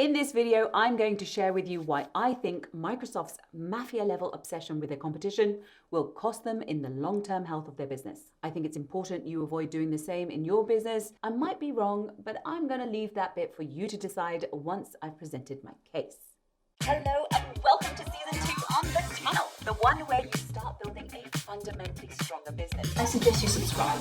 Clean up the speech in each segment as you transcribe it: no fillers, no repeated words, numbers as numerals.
In this video, I'm going to share with you why I think Microsoft's mafia-level obsession with their competition will cost them in the long-term health of their business. I think it's important you avoid doing the same in your business. I might be wrong, but I'm going to leave that bit for you to decide once I've presented my case. Hello and welcome to Season 2 on the channel, the one where you start building a fundamentally stronger business. I suggest you subscribe,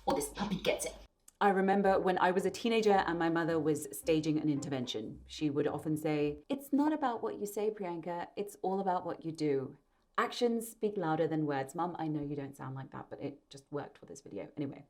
or this puppy gets it. I remember when I was a teenager and my mother was staging an intervention. She would often say, "It's not about what you say, Priyanka, it's all about what you do. Actions speak louder than words." Mum, I know you don't sound like that, but it just worked for this video. Anyway,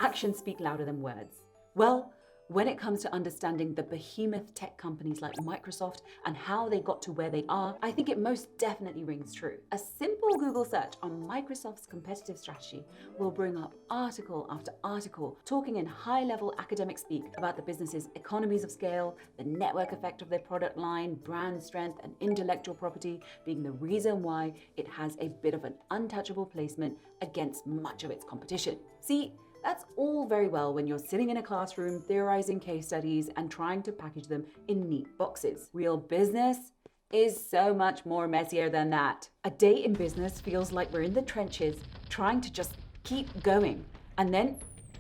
actions speak louder than words. Well, when it comes to understanding the behemoth tech companies like Microsoft and how they got to where they are, I think it most definitely rings true. A simple Google search on Microsoft's competitive strategy will bring up article after article talking in high-level academic speak about the business's economies of scale, the network effect of their product line, brand strength, and intellectual property being the reason why it has a bit of an untouchable placement against much of its competition. See, that's all very well when you're sitting in a classroom theorizing case studies and trying to package them in neat boxes. Real business is so much more messier than that. A day in business feels like we're in the trenches trying to just keep going. And then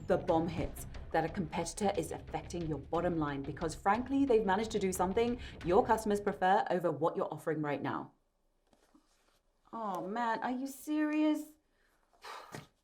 the bomb hits that a competitor is affecting your bottom line because frankly, they've managed to do something your customers prefer over what you're offering right now. Oh man, are you serious?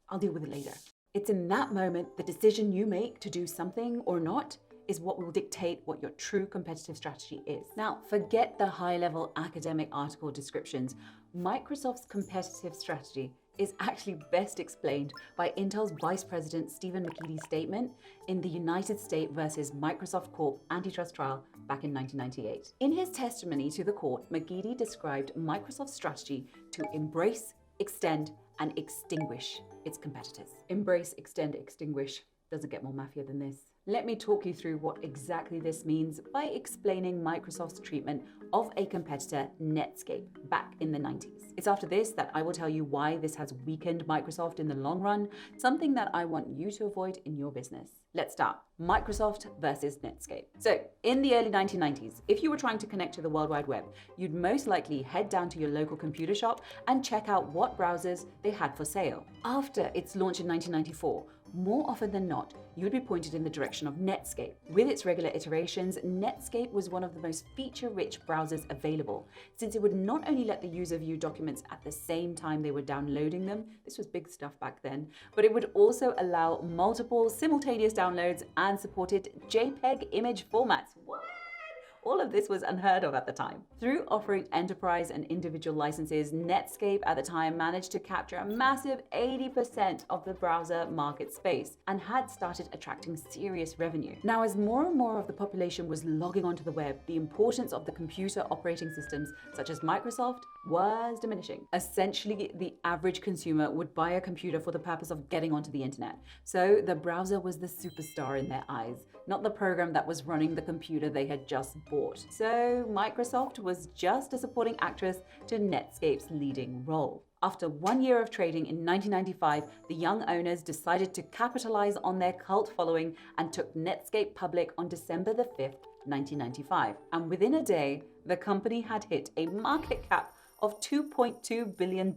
I'll deal with it later. It's in that moment, the decision you make to do something or not is what will dictate what your true competitive strategy is. Now, forget the high-level academic article descriptions. Microsoft's competitive strategy is actually best explained by Intel's Vice President Stephen McGeedy's statement in the United States versus Microsoft Corp antitrust trial back in 1998. In his testimony to the court, McGeedy described Microsoft's strategy to embrace, extend, and extinguish its competitors. Embrace, extend, extinguish. Doesn't get more mafia than this. Let me talk you through what exactly this means by explaining Microsoft's treatment of a competitor, Netscape, back in the 90s. It's after this that I will tell you why this has weakened Microsoft in the long run, something that I want you to avoid in your business. Let's start. Microsoft versus Netscape. So, in the early 1990s, if you were trying to connect to the World Wide Web, you'd most likely head down to your local computer shop and check out what browsers they had for sale. After its launch in 1994, more often than not, you would be pointed in the direction of Netscape. With its regular iterations, Netscape was one of the most feature-rich browsers available, since it would not only let the user view documents at the same time they were downloading them, this was big stuff back then, but it would also allow multiple simultaneous downloads and supported JPEG image formats. What? All of this was unheard of at the time. Through offering enterprise and individual licenses, Netscape at the time managed to capture a massive 80% of the browser market space and had started attracting serious revenue. Now, as more and more of the population was logging onto the web, the importance of the computer operating systems such as Microsoft was diminishing. Essentially, the average consumer would buy a computer for the purpose of getting onto the internet. So the browser was the superstar in their eyes, not the program that was running the computer they had just bought. So Microsoft was just a supporting actress to Netscape's leading role. After 1 year of trading in 1995, the young owners decided to capitalize on their cult following and took Netscape public on December the 5th, 1995. And within a day, the company had hit a market cap of $2.2 billion.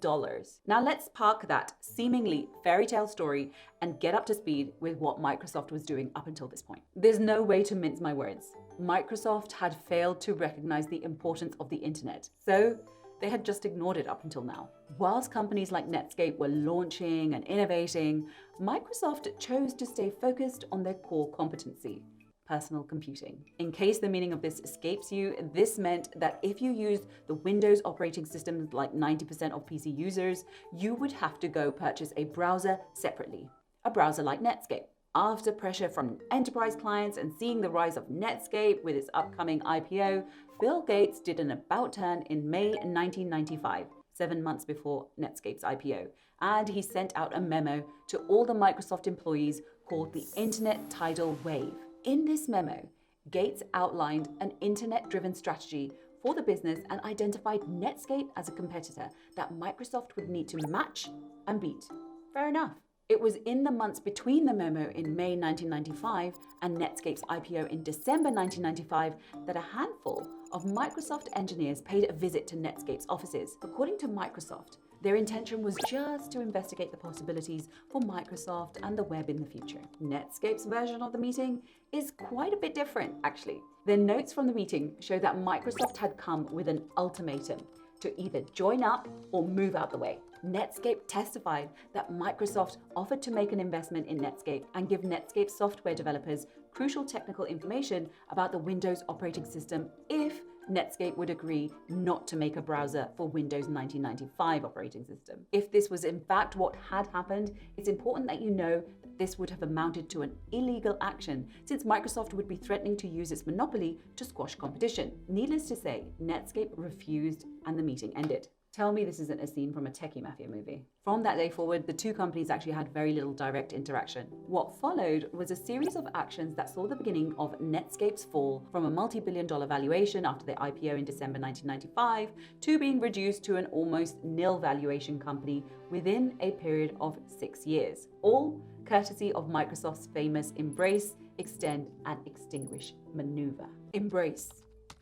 Now let's park that seemingly fairy tale story and get up to speed with what Microsoft was doing up until this point. There's no way to mince my words. Microsoft had failed to recognize the importance of the internet, so they had just ignored it up until now. Whilst companies like Netscape were launching and innovating, Microsoft chose to stay focused on their core competency: personal computing. In case the meaning of this escapes you, this meant that if you used the Windows operating system like 90% of PC users, you would have to go purchase a browser separately, a browser like Netscape. After pressure from enterprise clients and seeing the rise of Netscape with its upcoming IPO, Bill Gates did an about turn in May 1995, 7 months before Netscape's IPO, and he sent out a memo to all the Microsoft employees called the Internet Tidal Wave. In this memo, Gates outlined an internet-driven strategy for the business and identified Netscape as a competitor that Microsoft would need to match and beat. Fair enough. It was in the months between the memo in May 1995 and Netscape's IPO in December 1995 that a handful of Microsoft engineers paid a visit to Netscape's offices. According to Microsoft, their intention was just to investigate the possibilities for Microsoft and the web in the future. Netscape's version of the meeting is quite a bit different, actually. Their notes from the meeting show that Microsoft had come with an ultimatum to either join up or move out the way. Netscape testified that Microsoft offered to make an investment in Netscape and give Netscape software developers crucial technical information about the Windows operating system if Netscape would agree not to make a browser for Windows 1995 operating system. If this was in fact what had happened, it's important that you know that this would have amounted to an illegal action, since Microsoft would be threatening to use its monopoly to squash competition. Needless to say, Netscape refused and the meeting ended. Tell me this isn't a scene from a techie mafia movie. From that day forward, the two companies actually had very little direct interaction. What followed was a series of actions that saw the beginning of Netscape's fall from a multi-billion-dollar valuation after their IPO in December 1995 to being reduced to an almost nil valuation company within a period of 6 years. All courtesy of Microsoft's famous embrace, extend, and extinguish maneuver. Embrace,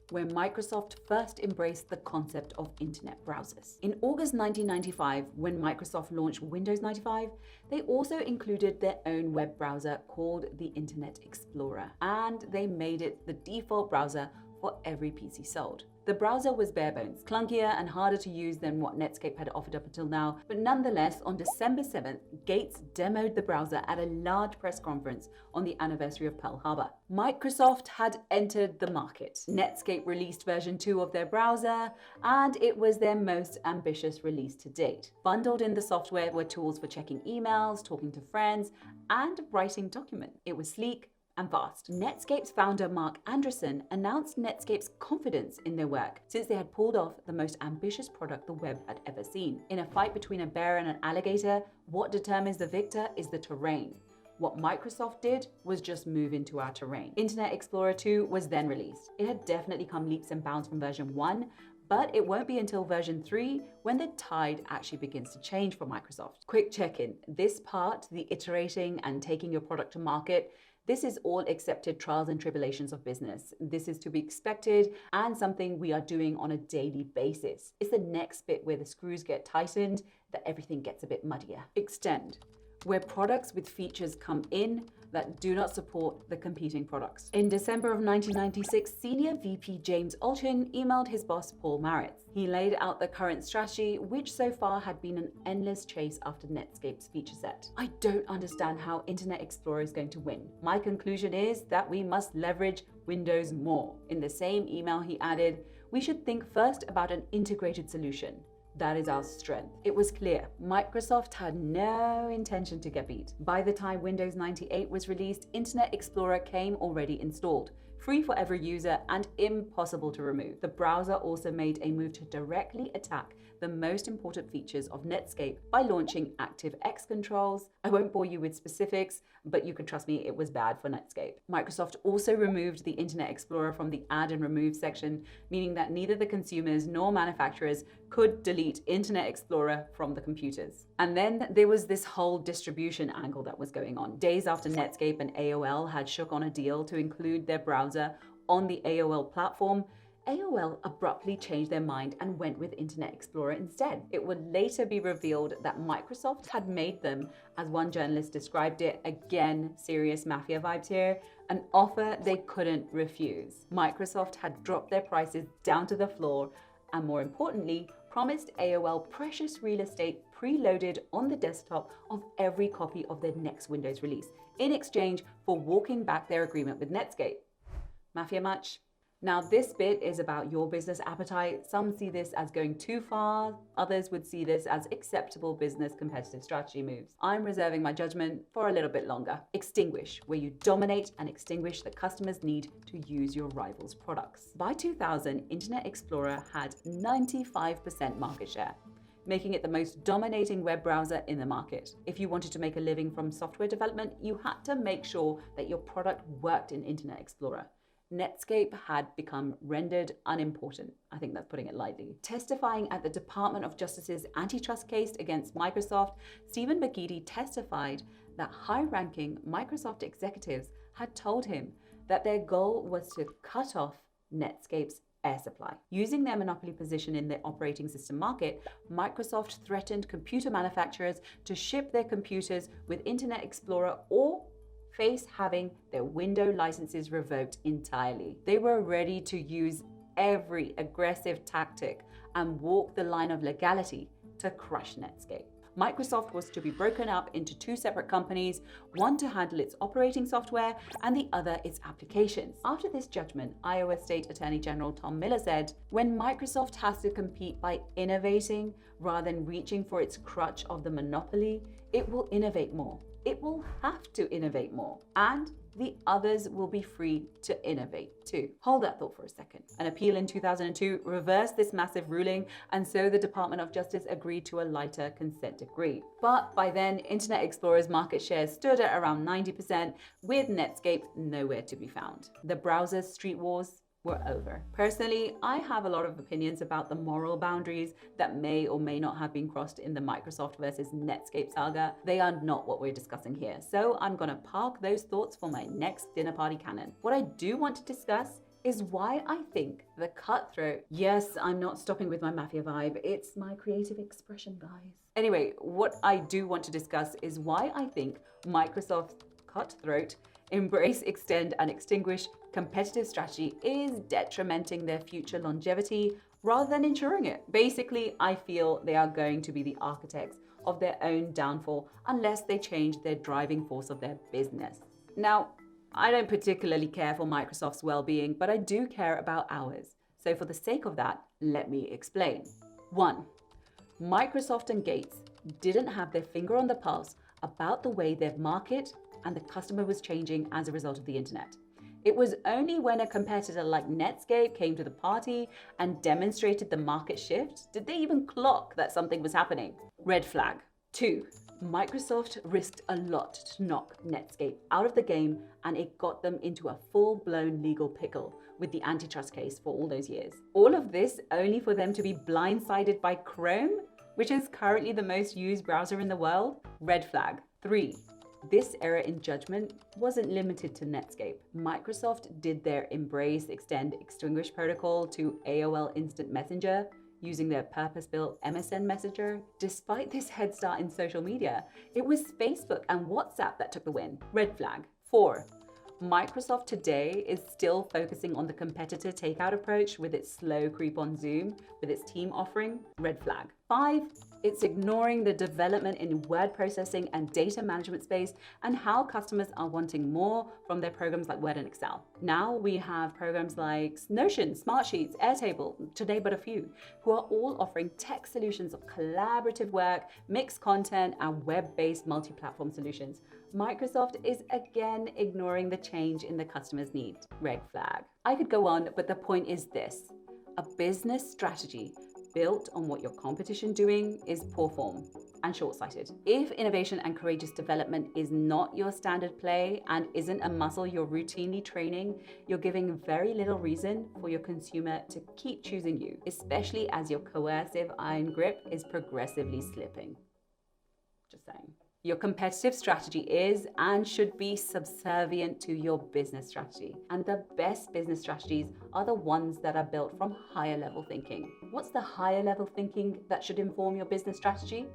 where Microsoft first embraced the concept of internet browsers. In August 1995, when Microsoft launched Windows 95, they also included their own web browser called the Internet Explorer, and they made it the default browser for every PC sold. The browser was bare bones, clunkier and harder to use than what Netscape had offered up until now, but nonetheless, on December 7th, Gates demoed the browser at a large press conference on the anniversary of Pearl Harbor. Microsoft had entered the market. Netscape released version 2 of their browser, and it was their most ambitious release to date. Bundled in the software were tools for checking emails, talking to friends, and writing documents. It was sleek and fast. Netscape's founder Mark Andreessen announced Netscape's confidence in their work, since they had pulled off the most ambitious product the web had ever seen. In a fight between a bear and an alligator, what determines the victor is the terrain. What Microsoft did was just move into our terrain. Internet Explorer 2 was then released. It had definitely come leaps and bounds from version 1, but it won't be until version 3 when the tide actually begins to change for Microsoft. Quick check-in. This part, the iterating and taking your product to market, this is all accepted trials and tribulations of business. This is to be expected and something we are doing on a daily basis. It's the next bit where the screws get tightened that everything gets a bit muddier. Extend, where products with features come in that do not support the competing products. In December of 1996, Senior VP James Alchin emailed his boss Paul Maritz. He laid out the current strategy, which so far had been an endless chase after Netscape's feature set. I don't understand how Internet Explorer is going to win. My conclusion is that we must leverage Windows more. In the same email, he added, we should think first about an integrated solution. That is our strength. It was clear Microsoft had no intention to get beat. By the time Windows 98 was released, Internet Explorer came already installed, free for every user and impossible to remove. The browser also made a move to directly attack the most important features of Netscape by launching ActiveX controls. I won't bore you with specifics, but you can trust me, it was bad for Netscape. Microsoft also removed the Internet Explorer from the add and remove section, meaning that neither the consumers nor manufacturers could delete Internet Explorer from the computers. And then there was this whole distribution angle that was going on. Days after Netscape and AOL had shook on a deal to include their browser on the AOL platform, AOL abruptly changed their mind and went with Internet Explorer instead. It would later be revealed that Microsoft had made them, as one journalist described it, again, serious mafia vibes here, an offer they couldn't refuse. Microsoft had dropped their prices down to the floor and, more importantly, promised AOL precious real estate preloaded on the desktop of every copy of their next Windows release in exchange for walking back their agreement with Netscape. Mafia much? Now, this bit is about your business appetite. Some see this as going too far. Others would see this as acceptable business competitive strategy moves. I'm reserving my judgment for a little bit longer. Extinguish, where you dominate and extinguish the customer's need to use your rival's products. By 2000, Internet Explorer had 95% market share, making it the most dominating web browser in the market. If you wanted to make a living from software development, you had to make sure that your product worked in Internet Explorer. Netscape had become rendered unimportant. I think that's putting it lightly. Testifying at the Department of Justice's antitrust case against Microsoft, Stephen McGeady testified that high-ranking Microsoft executives had told him that their goal was to cut off Netscape's air supply. Using their monopoly position in the operating system market, Microsoft threatened computer manufacturers to ship their computers with Internet Explorer or face having their Windows licenses revoked entirely. They were ready to use every aggressive tactic and walk the line of legality to crush Netscape. Microsoft was to be broken up into two separate companies, one to handle its operating software and the other its applications. After this judgment, Iowa State Attorney General Tom Miller said, "When Microsoft has to compete by innovating rather than reaching for its crutch of the monopoly, it will innovate more. It will have to innovate more. And the others will be free to innovate too." Hold that thought for a second. An appeal in 2002 reversed this massive ruling, and so the Department of Justice agreed to a lighter consent decree. But by then, Internet Explorer's market share stood at around 90%, with Netscape nowhere to be found. The browser's street wars were over. Personally, I have a lot of opinions about the moral boundaries that may or may not have been crossed in the Microsoft versus Netscape saga. They are not what we're discussing here, so I'm gonna park those thoughts for my next dinner party canon. What I do want to discuss is why I think the cutthroat, yes, I'm not stopping with my Mafia vibe, it's my creative expression, guys. Anyway, what I do want to discuss is why I think Microsoft's cutthroat embrace, extend, and extinguish competitive strategy is detrimenting their future longevity rather than ensuring it. Basically, I feel they are going to be the architects of their own downfall unless they change their driving force of their business. Now, I don't particularly care for Microsoft's well-being, but I do care about ours. So for the sake of that, let me explain. 1. Microsoft and Gates didn't have their finger on the pulse about the way their market and the customer was changing as a result of the internet. It was only when a competitor like Netscape came to the party and demonstrated the market shift did they even clock that something was happening. Red flag. 2. Microsoft risked a lot to knock Netscape out of the game, and it got them into a full-blown legal pickle with the antitrust case for all those years. All of this only for them to be blindsided by Chrome, which is currently the most used browser in the world. Red flag. 3. This error in judgment wasn't limited to Netscape. Microsoft did their embrace, extend, extinguish protocol to AOL Instant Messenger using their purpose-built MSN Messenger. Despite this head start in social media, it was Facebook and WhatsApp that took the win. Red flag. 4. Microsoft today is still focusing on the competitor takeout approach with its slow creep on Zoom with its team offering. Red flag. 5. It's ignoring the development in word processing and data management space and how customers are wanting more from their programs like Word and Excel. Now we have programs like Notion, Smartsheets, Airtable, to name but a few, who are all offering tech solutions of collaborative work, mixed content, and web-based multi-platform solutions. Microsoft is again ignoring the change in the customer's need. Red flag. I could go on, but the point is this: a business strategy built on what your competition doing is poor form and short-sighted. If innovation and courageous development is not your standard play and isn't a muscle you're routinely training, you're giving very little reason for your consumer to keep choosing you, especially as your coercive iron grip is progressively slipping. Just saying. Your competitive strategy is and should be subservient to your business strategy. And the best business strategies are the ones that are built from higher level thinking. What's the higher level thinking that should inform your business strategy?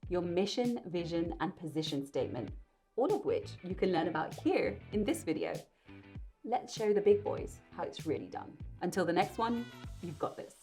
Your mission, vision, and position statement, all of which you can learn about here in this video. Let's show the big boys how it's really done. Until the next one, you've got this.